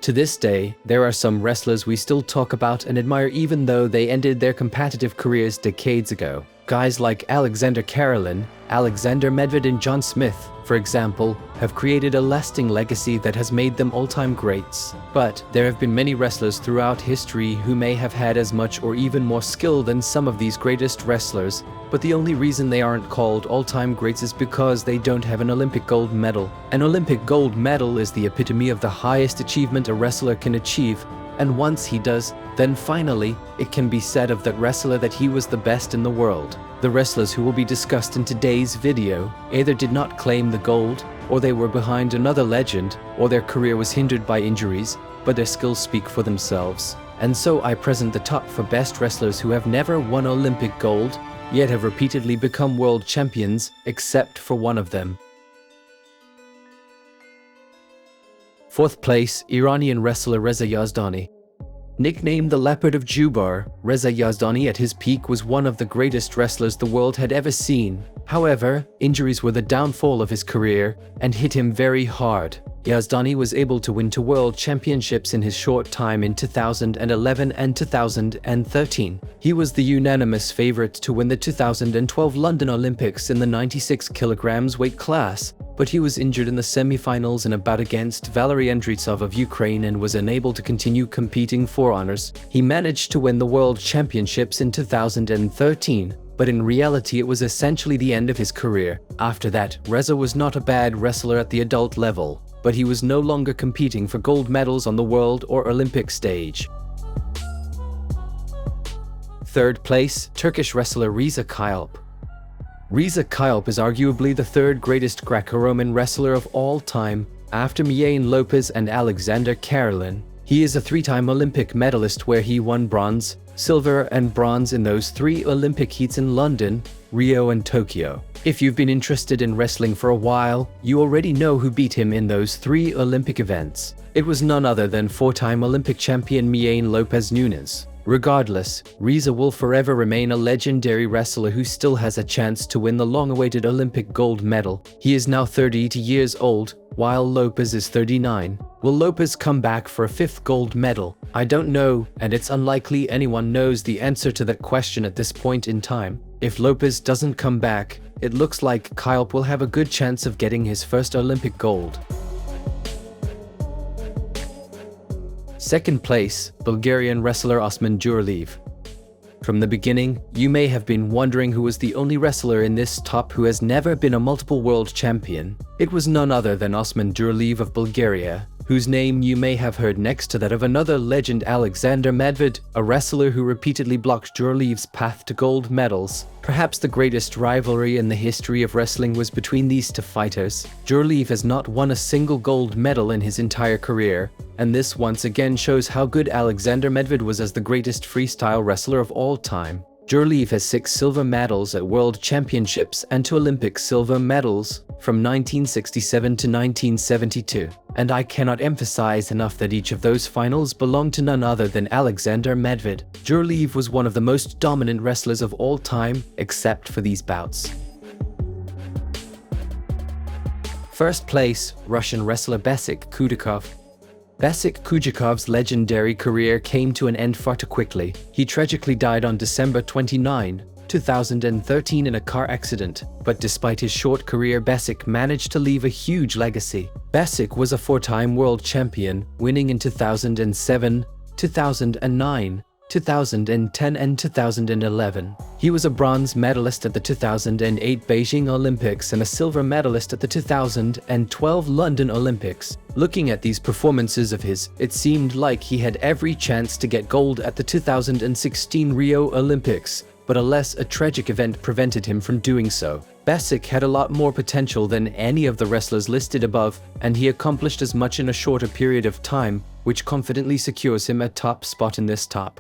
To this day, there are some wrestlers we still talk about and admire even though they ended their competitive careers decades ago. Guys like Alexander Karelin, Medved and John Smith, for example, have created a lasting legacy that has made them all-time greats. But there have been many wrestlers throughout history who may have had as much or even more skill than some of these greatest wrestlers, but the only reason they aren't called all-time greats is because they don't have an Olympic gold medal. An Olympic gold medal is the epitome of the highest achievement a wrestler can achieve, and once he does, then finally, it can be said of that wrestler that he was the best in the world. The wrestlers who will be discussed in today's video either did not claim the gold, or they were behind another legend, or their career was hindered by injuries, but their skills speak for themselves. And so I present the top 4 best wrestlers who have never won Olympic gold, yet have repeatedly become world champions, except for one of them. 4th place, Iranian wrestler Reza Yazdani. Nicknamed the Leopard of Jubar, Reza Yazdani at his peak was one of the greatest wrestlers the world had ever seen. However, injuries were the downfall of his career and hit him very hard. Yazdani was able to win 2 world championships in his short time in 2011 and 2013. He was the unanimous favorite to win the 2012 London Olympics in the 96 kilograms weight class, but he was injured in the semi-finals in a bout against Valery Andritsov of Ukraine and was unable to continue competing for honors. He managed to win the world championships in 2013. But in reality it was essentially the end of his career. After that, Reza was not a bad wrestler at the adult level, but he was no longer competing for gold medals on the world or Olympic stage. 3rd place, Turkish wrestler Reza Kyp. Reza Kyp is arguably the 3rd greatest Greco-Roman wrestler of all time, after Miain Lopez and Alexander Karelin. He is a 3-time Olympic medalist where he won bronze, silver and bronze in those 3 Olympic heats in London, Rio and Tokyo. If you've been interested in wrestling for a while, you already know who beat him in those 3 Olympic events. It was none other than 4-time Olympic champion Miain Lopez Nunes. Regardless, Reza will forever remain a legendary wrestler who still has a chance to win the long-awaited Olympic gold medal. He is now 30 years old, while Lopez is 39. Will Lopez come back for a 5th gold medal? I don't know, and it's unlikely anyone knows the answer to that question at this point in time. If Lopez doesn't come back, it looks like Kyp will have a good chance of getting his first Olympic gold. 2nd place, Bulgarian wrestler Osman Jel. From the beginning, you may have been wondering who was the only wrestler in this top who has never been a multiple world champion. It was none other than Osman Jel of Bulgaria, whose name you may have heard next to that of another legend, Alexander Medved, a wrestler who repeatedly blocked Jurlev's path to gold medals. Perhaps the greatest rivalry in the history of wrestling was between these 2 fighters. Jurlev has not won a single gold medal in his entire career, and this once again shows how good Alexander Medved was as the greatest freestyle wrestler of all time. Jurlev has 6 silver medals at World Championships and 2 Olympic silver medals from 1967 to 1972. And I cannot emphasize enough that each of those finals belonged to none other than Alexander Medved. Jurlev was one of the most dominant wrestlers of all time, except for these bouts. 1st place, Russian wrestler Bassic Kokov. Bassic Kokov's legendary career came to an end far too quickly. He tragically died on December 29, 2013 in a car accident, but despite his short career, Bassic managed to leave a huge legacy. Bassic was a 4-time world champion, winning in 2007, 2009, 2010 and 2011. He was a bronze medalist at the 2008 Beijing Olympics and a silver medalist at the 2012 London Olympics. Looking at these performances of his, it seemed like he had every chance to get gold at the 2016 Rio Olympics, but alas, a tragic event prevented him from doing so. Bassic had a lot more potential than any of the wrestlers listed above, and he accomplished as much in a shorter period of time, which confidently secures him a top spot in this top.